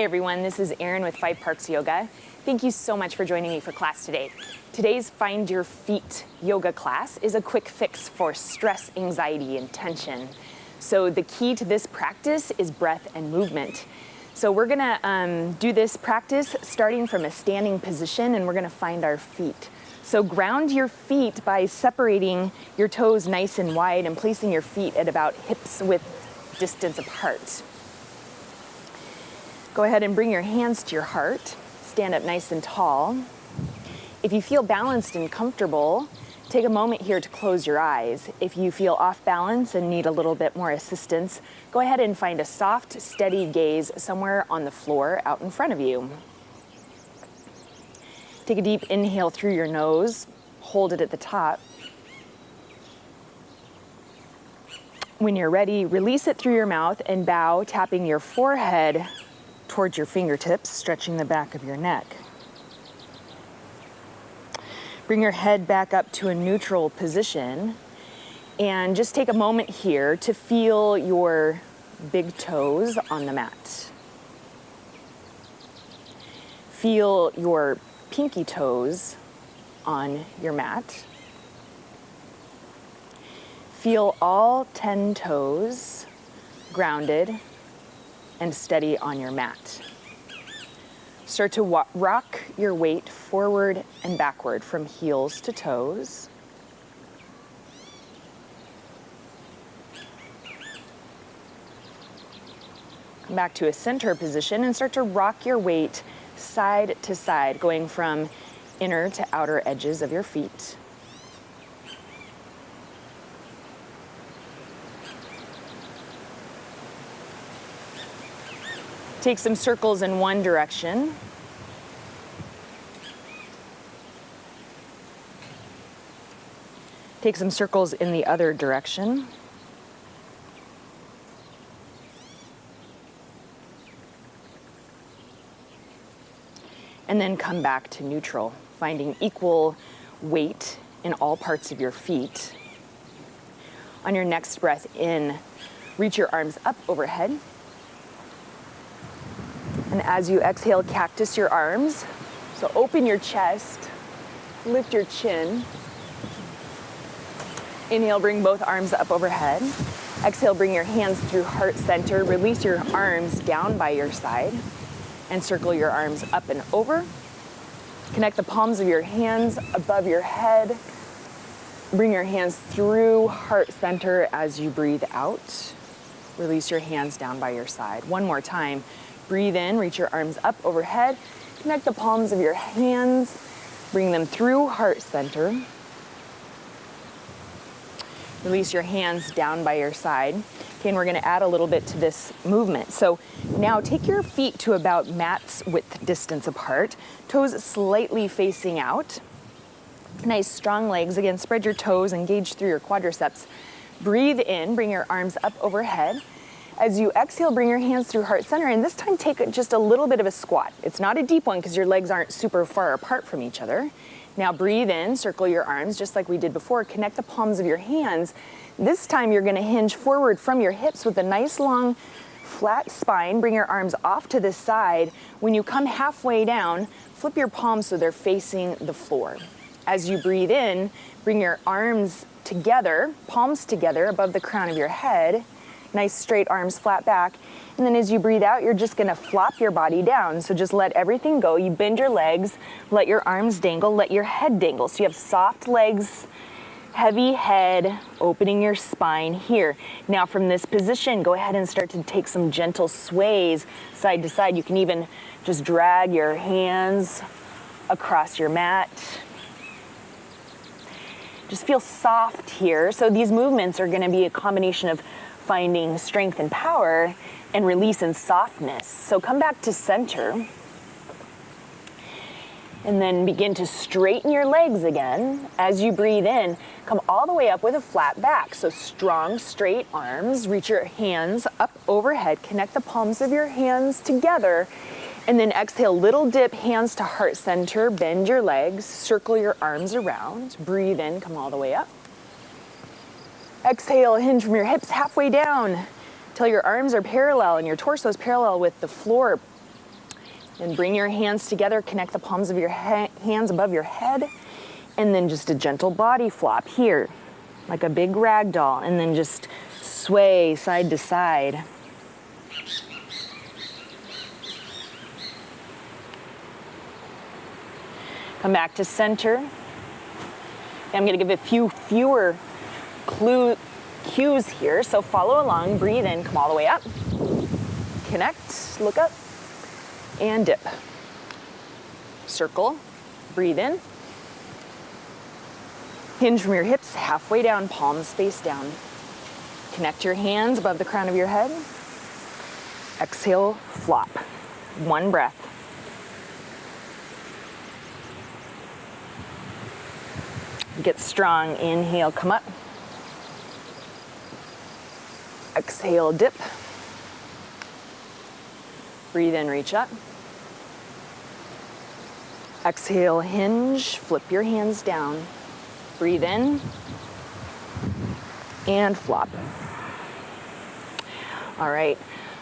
Hey everyone, this is Erin with 5 Parks Yoga. Thank you so much for joining me for class today. Today's Find Your Feet yoga class is a quick fix for stress, anxiety, and tension. So the key to this practice is breath and movement. So we're gonna do this practice starting from a standing position, and we're gonna find our feet. So ground your feet by separating your toes nice and wide and placing your feet at about hips width distance apart. Go ahead and bring your hands to your heart. Stand up nice and tall. If you feel balanced and comfortable, take a moment here to close your eyes. If you feel off balance and need a little bit more assistance, go ahead and find a soft, steady gaze somewhere on the floor out in front of you. Take a deep inhale through your nose. Hold it at the top. When you're ready, release it through your mouth and bow, tapping your forehead towards your fingertips, stretching the back of your neck. Bring your head back up to a neutral position and just take a moment here to feel your big toes on the mat. Feel your pinky toes on your mat. Feel all 10 toes grounded and steady on your mat. Start to rock your weight forward and backward from heels to toes. Come back to a center position and start to rock your weight side to side, going from inner to outer edges of your feet. Take some circles in one direction. Take some circles in the other direction. And then come back to neutral, finding equal weight in all parts of your feet. On your next breath in, reach your arms up overhead. And as you exhale, cactus your arms. So open your chest, lift your chin. Inhale, bring both arms up overhead. Exhale, bring your hands through heart center. Release your arms down by your side and circle your arms up and over. Connect the palms of your hands above your head. Bring your hands through heart center as you breathe out. Release your hands down by your side. One more time. Breathe in, reach your arms up overhead. Connect the palms of your hands. Bring them through heart center. Release your hands down by your side. Okay, and we're gonna add a little bit to this movement. So now take your feet to about mat's width distance apart, toes slightly facing out. Nice strong legs. Again, spread your toes, engage through your quadriceps. Breathe in, bring your arms up overhead. As you exhale, bring your hands through heart center, and this time take just a little bit of a squat. It's not a deep one because your legs aren't super far apart from each other. Now breathe in, circle your arms just like we did before. Connect the palms of your hands. This time you're gonna hinge forward from your hips with a nice long flat spine. Bring your arms off to the side. When you come halfway down, flip your palms so they're facing the floor. As you breathe in, bring your arms together, palms together above the crown of your head. Nice straight arms, flat back. And then as you breathe out, you're just gonna flop your body down. So just let everything go. You bend your legs, let your arms dangle, let your head dangle. So you have soft legs, heavy head, opening your spine here. Now from this position, go ahead and start to take some gentle sways side to side. You can even just drag your hands across your mat. Just feel soft here. So these movements are gonna be a combination of finding strength and power and release and softness. So come back to center and then begin to straighten your legs again. As you breathe in, come all the way up with a flat back. So strong, straight arms, reach your hands up overhead, connect the palms of your hands together, and then exhale, little dip, hands to heart center, bend your legs, circle your arms around, breathe in, come all the way up. Exhale, hinge from your hips halfway down till your arms are parallel and your torso is parallel with the floor. And bring your hands together, connect the palms of your hands above your head, and then just a gentle body flop here, like a big rag doll, and then just sway side to side. Come back to center. I'm going to give a few fewer cues here, so follow along, breathe in, come all the way up, connect, look up, and dip. Circle, breathe in. Hinge from your hips, halfway down, palms face down. Connect your hands above the crown of your head. Exhale, flop. One breath. Get strong, inhale, come up. Exhale, dip. Breathe in, reach up. Exhale, hinge, flip your hands down. Breathe in and flop. All right,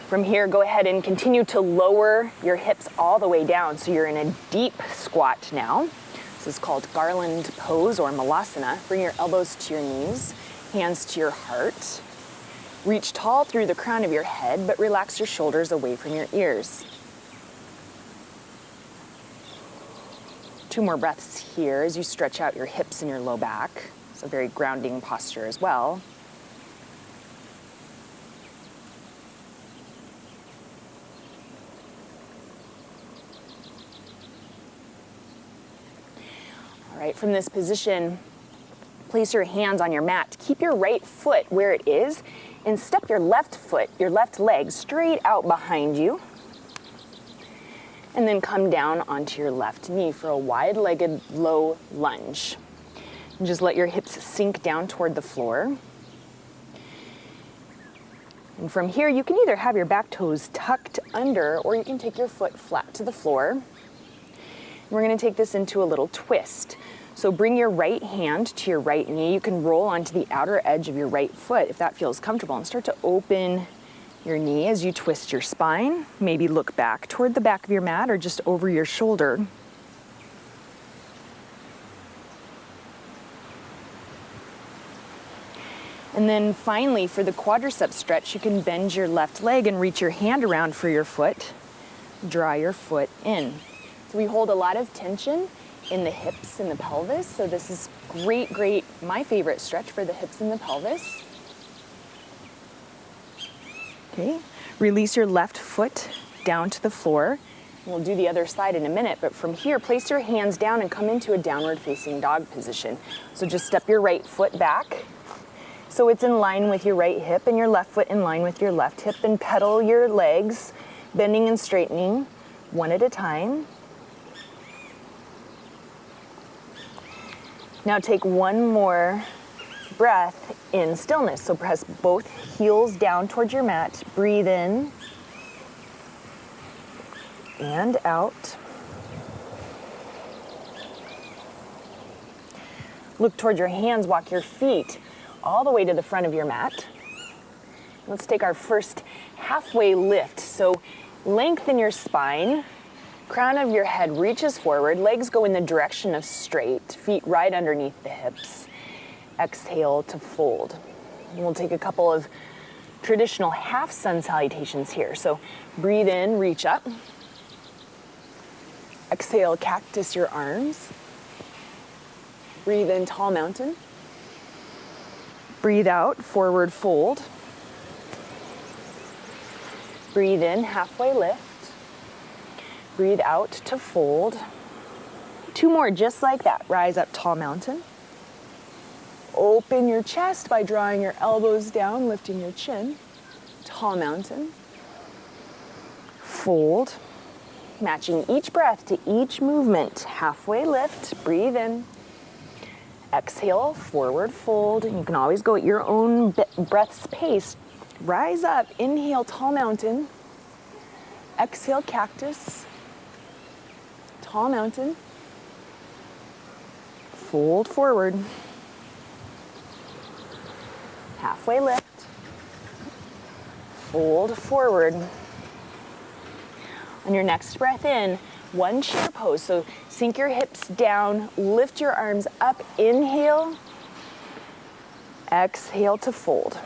from here, go ahead and continue to lower your hips all the way down. So you're in a deep squat now. This is called garland pose or malasana. Bring your elbows to your knees, hands to your heart. Reach tall through the crown of your head, but relax your shoulders away from your ears. 2 more breaths here as you stretch out your hips and your low back. It's a very grounding posture as well. All right, from this position, place your hands on your mat. Keep your right foot where it is and step your left foot, your left leg straight out behind you. And then come down onto your left knee for a wide-legged low lunge. And just let your hips sink down toward the floor. And from here, you can either have your back toes tucked under or you can take your foot flat to the floor. And we're going to take this into a little twist. So bring your right hand to your right knee. You can roll onto the outer edge of your right foot if that feels comfortable, and start to open your knee as you twist your spine. Maybe look back toward the back of your mat or just over your shoulder. And then finally, for the quadricep stretch, you can bend your left leg and reach your hand around for your foot. Draw your foot in. So we hold a lot of tension in the hips and the pelvis. So this is great, my favorite stretch for the hips and the pelvis. Okay, release your left foot down to the floor. We'll do the other side in a minute, but from here, place your hands down and come into a downward facing dog position. So just step your right foot back so it's in line with your right hip, and your left foot in line with your left hip, and pedal your legs, bending and straightening one at a time. Now take one more breath in stillness. So press both heels down towards your mat. Breathe in and out. Look toward your hands, walk your feet all the way to the front of your mat. Let's take our first halfway lift. So lengthen your spine. Crown of your head reaches forward, legs go in the direction of straight, feet right underneath the hips. Exhale to fold. And we'll take a couple of traditional half sun salutations here. So breathe in, reach up. Exhale, cactus your arms. Breathe in, tall mountain. Breathe out, forward fold. Breathe in, halfway lift. Breathe out to fold. 2 more just like that. Rise up, tall mountain. Open your chest by drawing your elbows down, lifting your chin. Tall mountain. Fold. Matching each breath to each movement. Halfway lift, breathe in. Exhale, forward fold. You can always go at your own breath's pace. Rise up, inhale, tall mountain. Exhale, cactus. Tall mountain. Fold forward. Halfway lift. Fold forward. On your next breath in, one chair pose. So sink your hips down, lift your arms up, inhale, exhale to fold.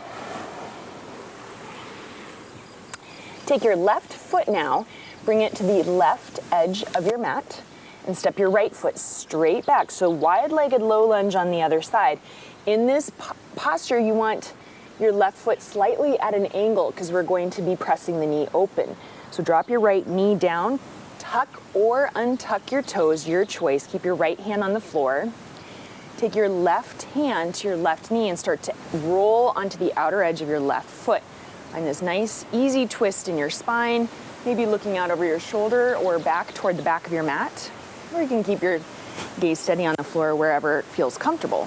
Take your left foot now, bring it to the left edge of your mat, and step your right foot straight back. So wide-legged low lunge on the other side. In this posture, you want your left foot slightly at an angle because we're going to be pressing the knee open. So drop your right knee down, tuck or untuck your toes, your choice. Keep your right hand on the floor. Take your left hand to your left knee and start to roll onto the outer edge of your left foot. Find this nice, easy twist in your spine, maybe looking out over your shoulder or back toward the back of your mat. Or you can keep your gaze steady on the floor wherever it feels comfortable.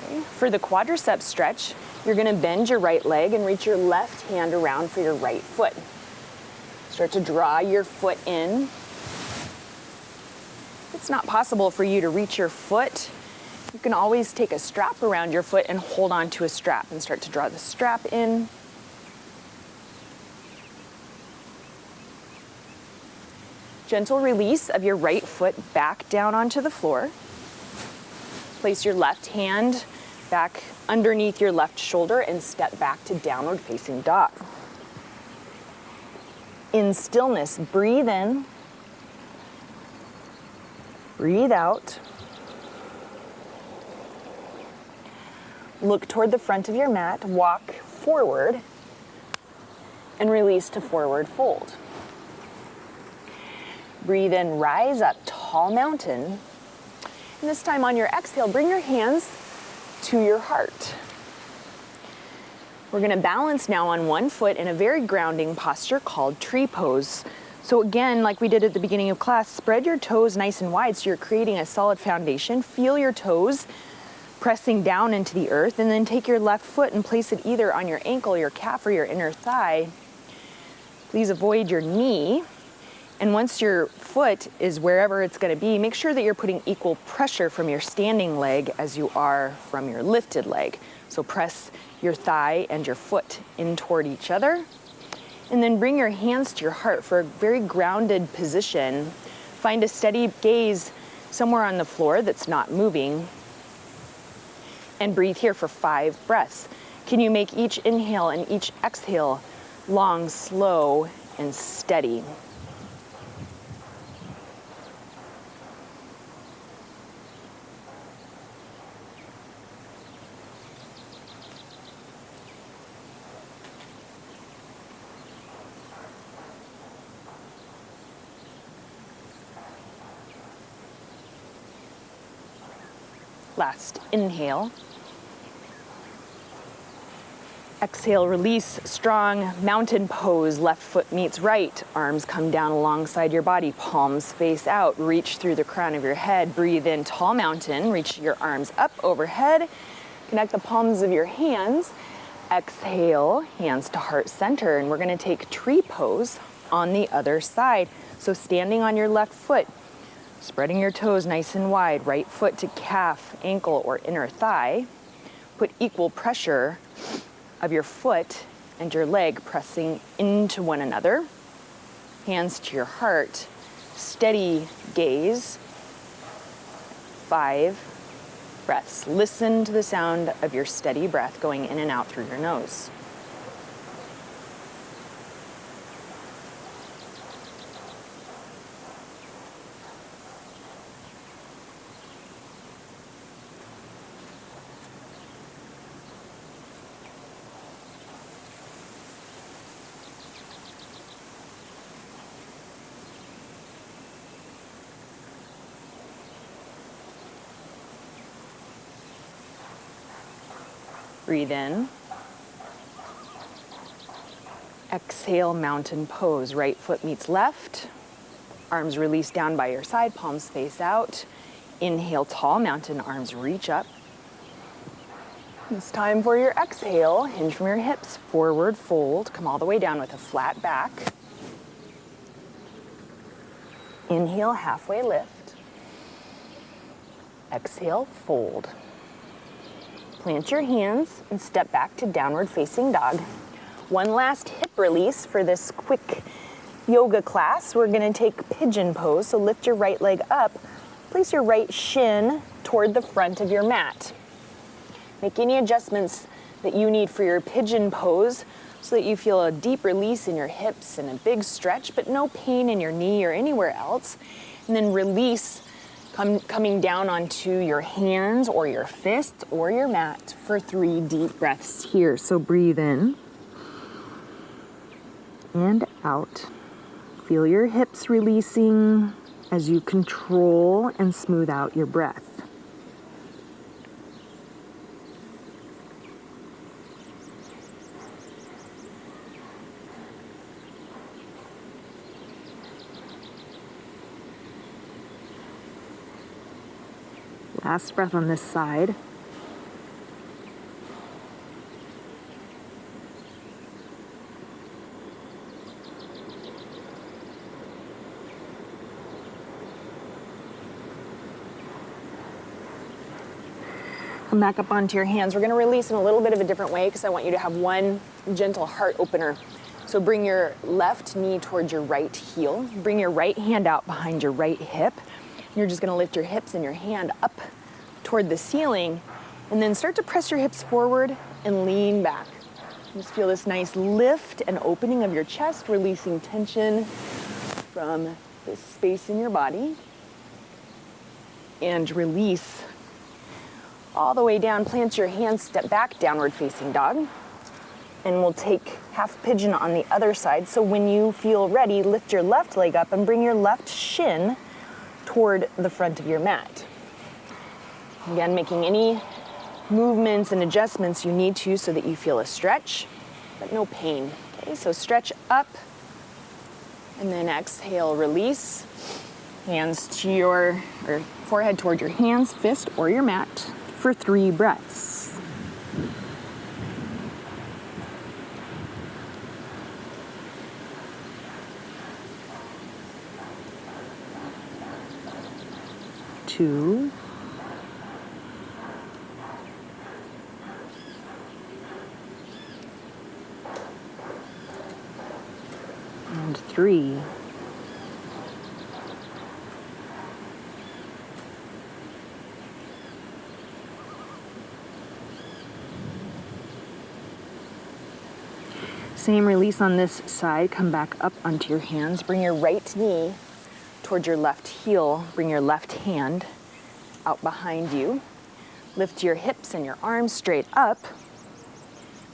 Okay. For the quadricep stretch, you're going to bend your right leg and reach your left hand around for your right foot. Start to draw your foot in. If it's not possible for you to reach your foot, you can always take a strap around your foot and hold on to a strap and start to draw the strap in. Gentle release of your right foot back down onto the floor. Place your left hand back underneath your left shoulder and step back to downward facing dog. In stillness, breathe in, breathe out. Look toward the front of your mat, walk forward, and release to forward fold. Breathe in, rise up, tall mountain. And this time on your exhale, bring your hands to your heart. We're gonna balance now on one foot in a very grounding posture called tree pose. So again, like we did at the beginning of class, spread your toes nice and wide so you're creating a solid foundation. Feel your toes pressing down into the earth, and then take your left foot and place it either on your ankle, your calf, or your inner thigh. Please avoid your knee. And once your foot is wherever it's going to be, make sure that you're putting equal pressure from your standing leg as you are from your lifted leg. So press your thigh and your foot in toward each other. And then bring your hands to your heart for a very grounded position. Find a steady gaze somewhere on the floor that's not moving. And breathe here for 5 breaths. Can you make each inhale and each exhale long, slow, and steady? Last inhale. Exhale, release, strong mountain pose. Left foot meets right. Arms come down alongside your body. Palms face out. Reach through the crown of your head. Breathe in, tall mountain. Reach your arms up overhead. Connect the palms of your hands. Exhale, hands to heart center. And we're gonna take tree pose on the other side. So standing on your left foot, spreading your toes nice and wide, right foot to calf, ankle, or inner thigh. Put equal pressure of your foot and your leg pressing into one another. Hands to your heart, steady gaze. 5 breaths. Listen to the sound of your steady breath going in and out through your nose. Breathe in. Exhale, mountain pose. Right foot meets left. Arms release down by your side, palms face out. Inhale, tall mountain, arms reach up. It's time for your exhale. Hinge from your hips, forward fold. Come all the way down with a flat back. Inhale, halfway lift. Exhale, fold. Plant your hands and step back to downward facing dog. One last hip release for this quick yoga class. We're gonna take pigeon pose, so lift your right leg up, place your right shin toward the front of your mat. Make any adjustments that you need for your pigeon pose so that you feel a deep release in your hips and a big stretch, but no pain in your knee or anywhere else. And then release, coming down onto your hands or your fists or your mat for 3 deep breaths here. So breathe in and out. Feel your hips releasing as you control and smooth out your breath. Last breath on this side. Come back up onto your hands. We're going to release in a little bit of a different way because I want you to have one gentle heart opener. So bring your left knee towards your right heel. Bring your right hand out behind your right hip. You're just going to lift your hips and your hand up toward the ceiling, and then start to press your hips forward and lean back. Just feel this nice lift and opening of your chest, releasing tension from this space in your body. And release all the way down. Plant your hands, step back, downward facing dog. And we'll take half pigeon on the other side. So when you feel ready, lift your left leg up and bring your left shin toward the front of your mat. Again, making any movements and adjustments you need to so that you feel a stretch, but no pain. Okay, so stretch up, and then exhale, release. Hands to your, or forehead toward your hands, fist, or your mat for 3 breaths. Two. And 3. Same release on this side. Come back up onto your hands. Bring your right knee towards your left heel. Bring your left hand out behind you. Lift your hips and your arms straight up,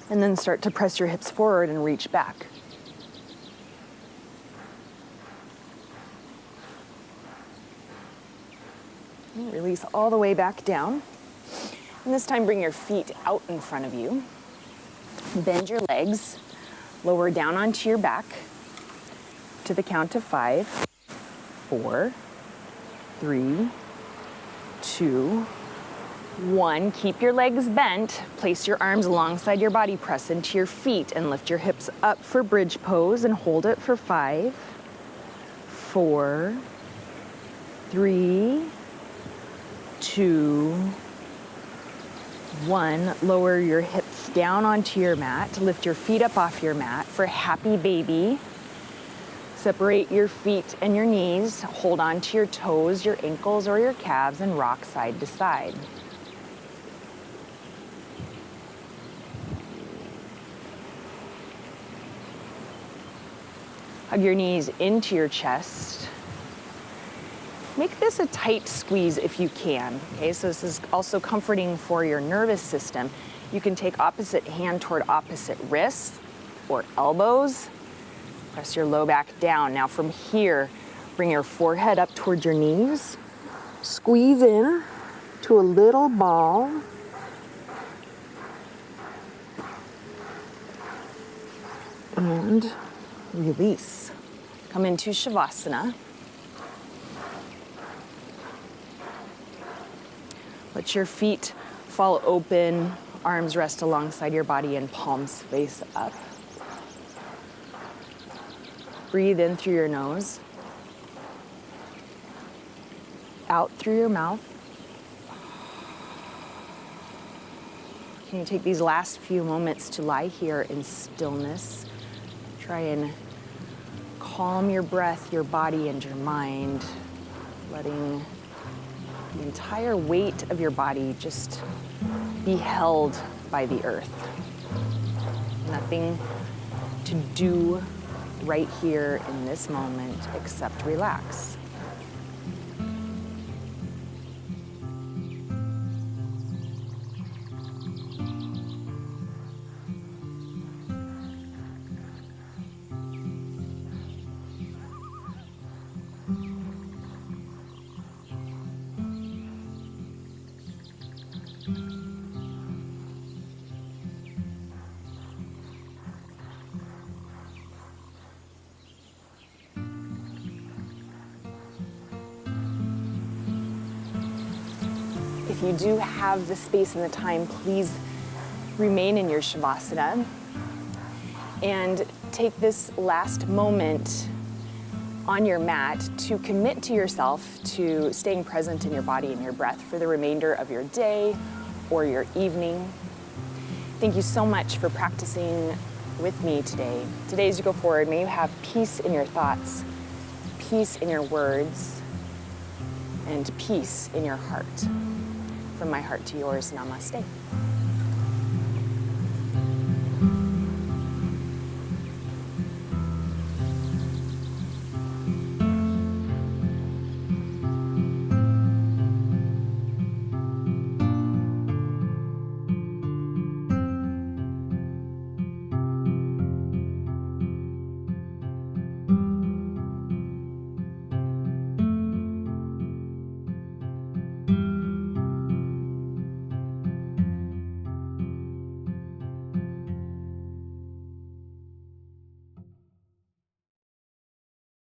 and then start to press your hips forward and reach back. Release all the way back down. And this time bring your feet out in front of you. Bend your legs, lower down onto your back to the count of 5, 4, 3, 2, 1. Keep your legs bent. Place your arms alongside your body. Press into your feet and lift your hips up for bridge pose and hold it for 5, 4, 3, 2, 1. Lower your hips down onto your mat. Lift your feet up off your mat for happy baby. Separate your feet and your knees. Hold on to your toes, your ankles, or your calves, and rock side to side. Hug your knees into your chest. Make this a tight squeeze if you can. Okay, so this is also comforting for your nervous system. You can take opposite hand toward opposite wrists or elbows. Press your low back down. Now from here, bring your forehead up towards your knees. Squeeze in to a little ball. And release. Come into Shavasana. Let your feet fall open, arms rest alongside your body, and palms face up. Breathe in through your nose, out through your mouth. Can you take these last few moments to lie here in stillness? Try and calm your breath, your body, and your mind, letting the entire weight of your body just be held by the earth. Nothing to do right here in this moment except relax. If you do have the space and the time, please remain in your Shavasana and take this last moment on your mat to commit to yourself to staying present in your body and your breath for the remainder of your day or your evening. Thank you so much for practicing with me today. Today, as you go forward, may you have peace in your thoughts, peace in your words, and peace in your heart. From my heart to yours, namaste.